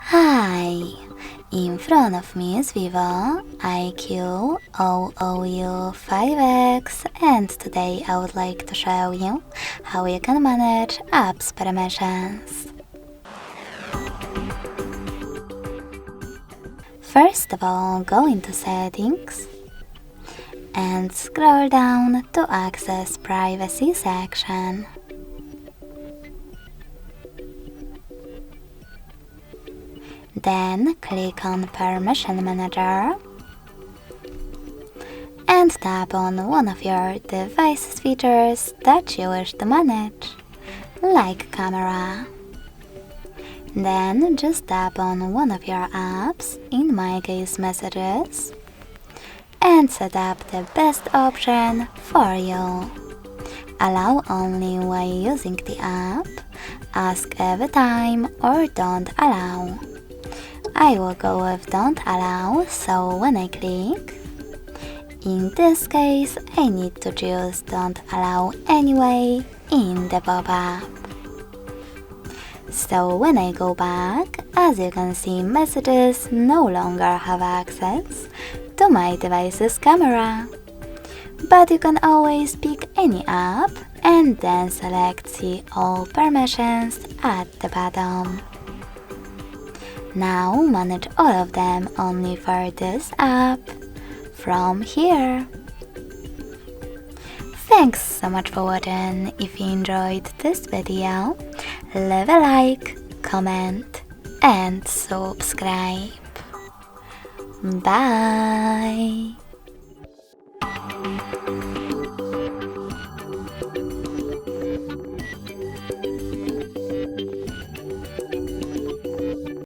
Hi! In front of me is VIVO IQOO U5X, and today I would like to show you how you can manage apps permissions. First of all, go into Settings and scroll down to access Privacy section. Then click on Permission Manager and tap on one of your device's features that you wish to manage, like camera. Then just tap on one of your apps, in my case Messages, and set up the best option for you. Allow only while using the app, ask every time, or don't allow. I will go with don't allow, so when I click, in this case I need to choose don't allow anyway in the pop-up. So when I go back, as you can see, Messages no longer have access to my device's camera. But you can always pick any app and then select See All Permissions at the bottom. Now manage all of them only for this app from here. Thanks so much for watching. If you enjoyed this video, leave a like, comment and subscribe. Bye!